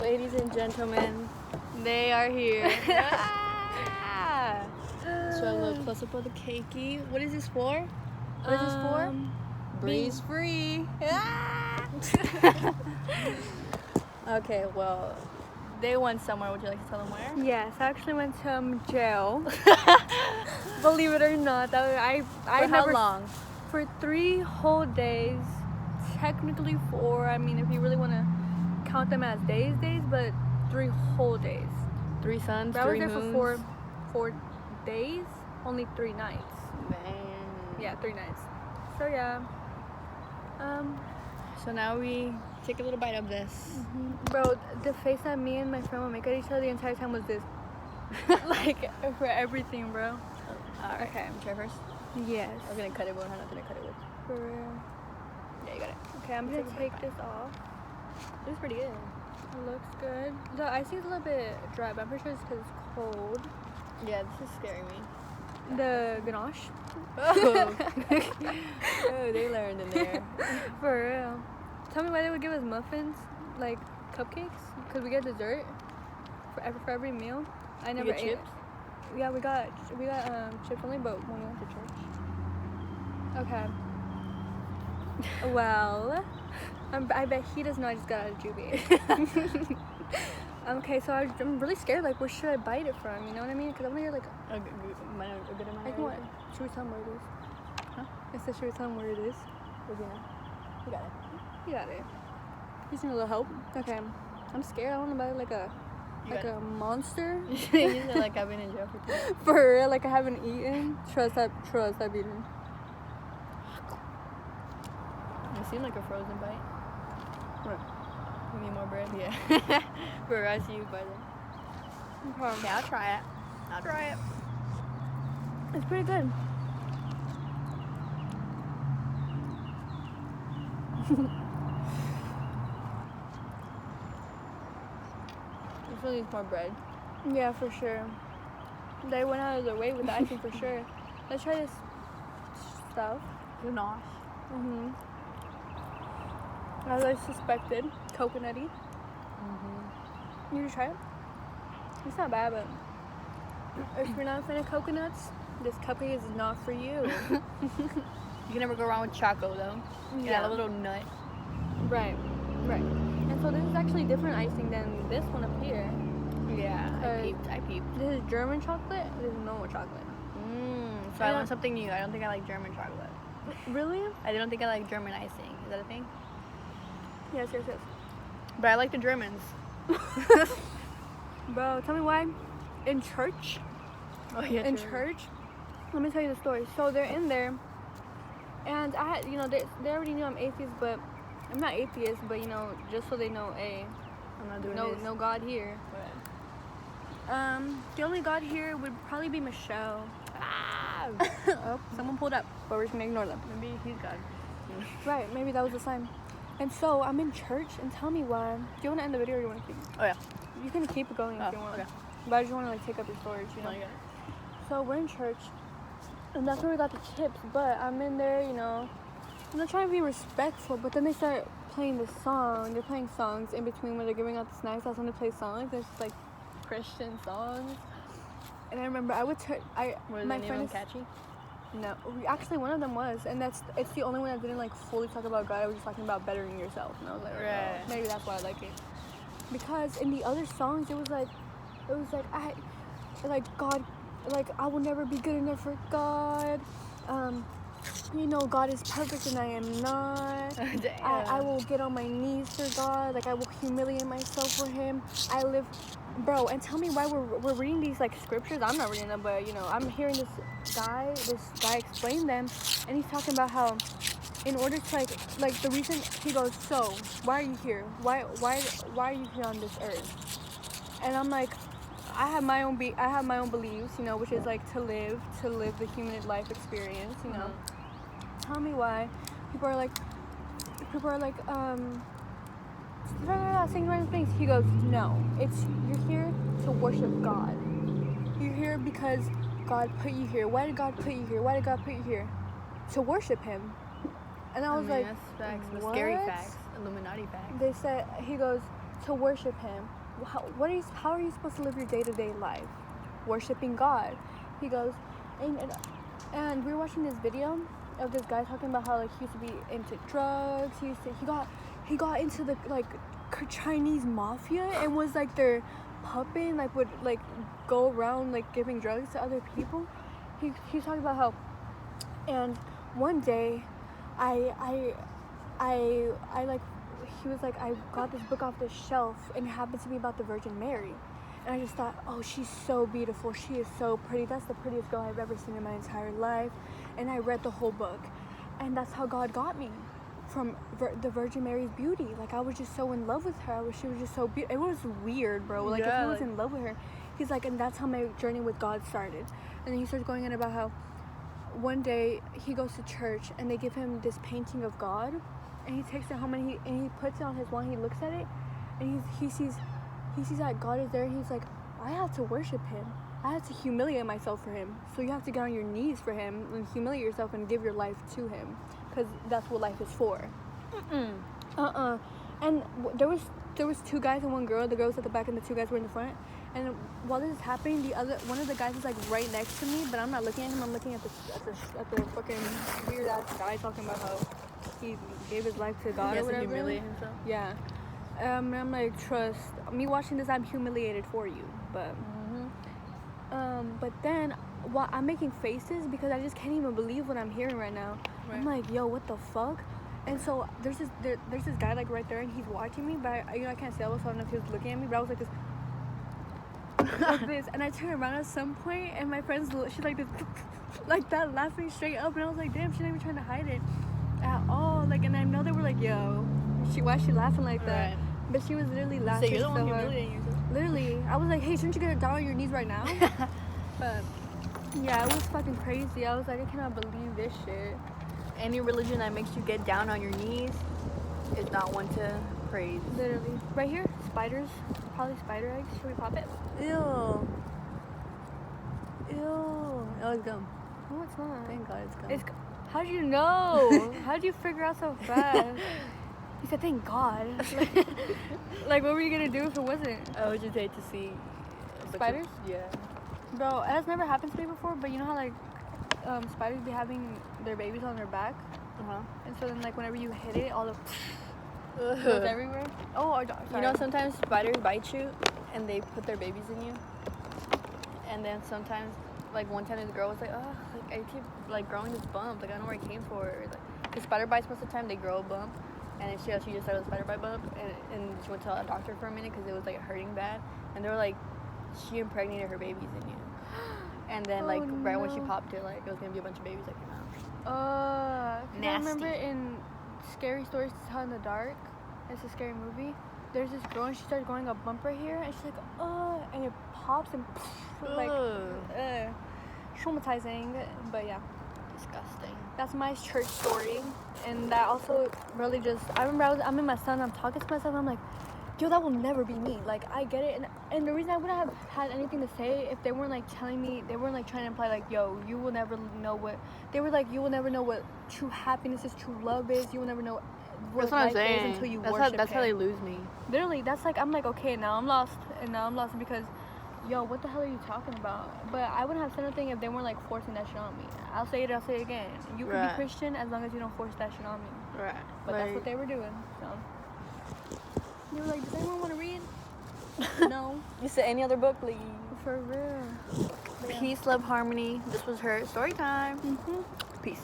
Ladies and gentlemen, they are here. So a little close up of the cakey. What is this for? What is this for? BRHY's free. Okay, well, they went somewhere. Would you like to tell them where? Yes, I actually went to jail. Believe it or not, I For how long? For 3 whole days. Technically 4. I mean, if you really want to count them as days, but 3 whole days. 3 suns, but 3 I was there moons. for 4 days, only 3 nights. Man. Yeah, 3 nights. So yeah. So now we take a little bite of this. Bro, the face that me and my friend would make at each other the entire time was this. Like, for everything, bro. Alright, Okay. try first. Yes. I was gonna cut it, but we're not gonna cut it with. For real. Yeah, you got it. Okay, I'm gonna take this off. It was pretty good. It looks good. The icing's a little bit dry, but I'm pretty sure it's because it's cold. Yeah, this is scaring me. The ganache. Oh, they learned in there. For real. Tell me why they would give us muffins, like cupcakes? Because we get dessert for every meal. I never ate. Chips? Yeah, we got chips only, but when we went to church. Okay. Well, I bet he doesn't know I just got out of juvie. Okay, so I'm really scared. Like, where should I bite it from? You know what I mean? Because I'm gonna hear like A good amount. I can what? Should we tell him where it is? Huh? It says, should we tell him where it is? What do you know? You got it. You got it. You need a little help? Okay. I'm scared. I want to bite like a monster. You said like I've been in jail for 2 days. For real, like I haven't eaten. Trust I've eaten. It seemed like a frozen bite. What? You need more bread? Yeah. Bro, I see you by then. Okay, I'll try it. It's pretty good. This one needs more bread. Yeah, for sure. They went out of their way with the icing for sure. Let's try this stuff. Ganache. As I suspected, coconutty. You just try it? It's not bad, but if you're not a fan of coconuts, this cupcake is not for you. You can never go wrong with choco though. Yeah. A little nut. Right. And so this is actually different icing than this one up here. Yeah, I peeped. This is German chocolate. This is normal chocolate. So I learned something new. I don't think I like German chocolate. Really? I don't think I like German icing. Is that a thing? Yes. But I like the Germans. Bro, tell me why. In church, Oh yeah. in church, let me tell you the story. So they're in there, and I had, they already knew I'm atheist, but I'm not atheist, but just so they know, I'm not doing this. no God here. The only God here would probably be Michelle. Oh, someone pulled up, but we're just gonna ignore them. Maybe he's God. Right, maybe that was a sign. And so I'm in church, and tell me why. Do you want to end the video or do you want to keep? Oh yeah. You can keep it going if you want. Okay. But I just want to take up your storage, No, you got it. So we're in church, and that's where we got the chips. But I'm in there, I'm not trying to be respectful, but then they start playing this song. They're playing songs in between where they're giving out the snacks. That's when they play songs. It's like Christian songs. And I remember I would turn. Was my any of friend them is catchy? no. Actually, one of them was, and it's the only one that didn't like fully talk about God. I was just talking about bettering yourself, and I was like, Right. oh, maybe that's why I like it. Because in the other songs, it was like God, like I will never be good enough for God. God is perfect and I am not. Damn. I will get on my knees for God. Like I will humiliate myself for Him. I live, bro. And tell me why we're reading these like scriptures. I'm not reading them, but I'm hearing this guy explain them, and he's talking about how in order to like the reason he goes, so why are you here? Why are you here on this earth? And I'm like, I have my own beliefs, which is like to live the human life experience, Tell me why people are like saying random things. He goes, no, you're here to worship God. You're here because God put you here. Why did God put you here? Why did God put you here? To worship Him. And I was like, that's facts. The what? scary facts. Illuminati facts. They said, he goes, to worship him. How are you supposed to live your day-to-day life? Worshiping God. He goes, and we were watching this video of this guy talking about how like he used to be into drugs. He got into the like Chinese mafia and was like their puppet, and like would like go around like giving drugs to other people. He's talking about how, and one day I like, he was like, I got this book off the shelf and it happened to be about the Virgin Mary. And I just thought, oh, she's so beautiful. She is so pretty. That's the prettiest girl I've ever seen in my entire life. And I read the whole book. And that's how God got me, from the Virgin Mary's beauty. Like, I was just so in love with her. She was just so beautiful. It was weird, bro. Like, if he was in love with her, he's like, and that's how my journey with God started. And then he starts going in about how one day he goes to church and they give him this painting of God. And he takes it home and he puts it on his wall and he looks at it. And he sees that God is there. And he's like, I have to worship him. I have to humiliate myself for him. So you have to get on your knees for him and humiliate yourself and give your life to him, because that's what life is for. And there was two guys and one girl. The girl was at the back and the two guys were in the front. And while this is happening, one of the guys is like right next to me, but I'm not looking at him. I'm looking at the fucking weird ass guy talking about how he gave his life to God or whatever. To humiliate himself. Yeah. And I'm like, trust me. Watching this, I'm humiliated for you, but. But then, I'm making faces because I just can't even believe what I'm hearing right now. Right. I'm like, yo, what the fuck? And so there's this guy like right there, and he's watching me, but I can't see. So I don't know if he was looking at me, but I was like this, like this, and I turned around at some point, and my friend's she's like this, like that, laughing straight up, and I was like, damn, she's not even trying to hide it at all. Like, and I know they were like, yo, why is she laughing like that? Right. But she was literally laughing. So you're the one humiliating yourself. Literally, I was like, hey, shouldn't you get down on your knees right now? But yeah, it was fucking crazy. I was like, I cannot believe this shit. Any religion that makes you get down on your knees is not one to praise. Literally. Right here, spiders. Probably spider eggs. Should we pop it? Ew. Oh, it's gum. No, it's not. Thank God it's gum. How'd you know? How'd you figure out so fast? He said, thank God. Like, what were you gonna do if it wasn't? I would just hate to see spiders? Yeah. Bro, it has never happened to me before, but you know how like spiders be having their babies on their back? And so then like whenever you hit it, all the goes everywhere. Oh, sorry. You know, sometimes spiders bite you and they put their babies in you. And then sometimes, like one time this girl was like, oh, like I keep like growing this bump. Like I don't know where it came from. Like, cause spider bites most of the time they grow a bump. And then she just started a spider bite bump, and she went to a doctor for a minute because it was like hurting bad. And they were like, she impregnated her babies in you. And then like right when she popped it, like it was gonna be a bunch of babies like came out. Nasty. I remember in Scary Stories to Tell in the Dark, it's a scary movie. There's this girl and she starts growing a bump right here, and she's like, and it pops and like, traumatizing. But yeah, disgusting. That's my church story, and that also really just. I remember I'm in my son, I'm talking to myself, and I'm like, yo, that will never be me. Like, I get it. And the reason I wouldn't have had anything to say if they weren't, like, telling me, they weren't, like, trying to imply, like, yo, you will never know what, they were like, you will never know what true happiness is, true love is. You will never know what life is until you worship That's how they lose me. Literally, that's like, I'm like, okay, now I'm lost. And now I'm lost because, yo, what the hell are you talking about? But I wouldn't have said anything if they weren't, like, forcing that shit on me. I'll say it again. You can be Christian as long as you don't force that shit on me. Right. But that's what they were doing, so. They were like, does anyone want to read? No. You said any other book, please. For real. Peace, love, harmony. This was her story time. Mm-hmm. Peace.